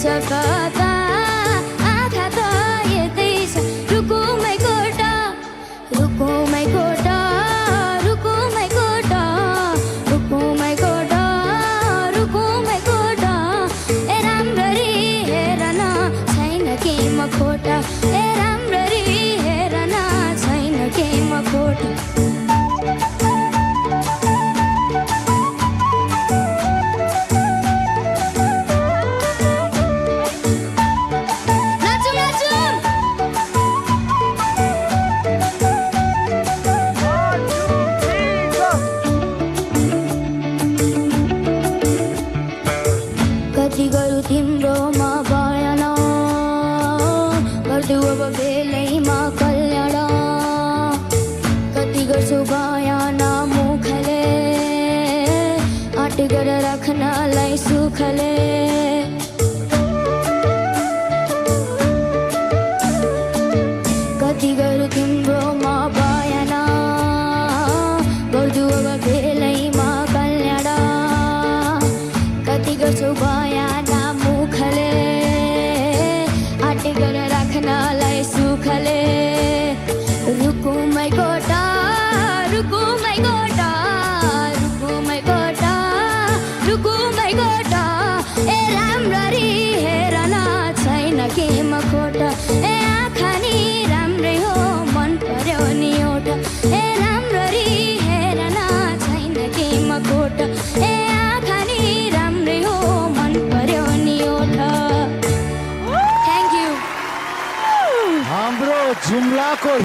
सफाता आँखा त यतै छ रुकुमै कोटा रुकुमै कोटा रुकुमै कोटा रुकुमै कोटा रुकुमै कोटा ए राम्ररी हेर न छैन केमा खोटा ए राम्ररी हेर न छैन केमा खोटा कति गरौँ तिम्रोमा बयान गर्छु अब बेलैमा कल्याण कति गर्छु बयान मुखले आँट गरेर राख्नलाई सुखले कति गरौँ तिम्रोमा बयान गर्छु अब बेलैमा कल्याण कति गर्छु बयान मुखले आँट गरेर राख्नलाई सुखले रुकुमै कोटा रुकुमै कोटा रुकुमै कोटा रुकुमै कोटा ए राम्ररी हेर न छैन केमा खोटा ए आँखा नि राम्रै हो मन पर्यो नि एउटा ए राम्ररी हेर न छैन केमा खोटा ए आँखा नि राम्रै हो मन पर्यो नि एउटा थ्याङ्क यू हाम्रो जुम्लाको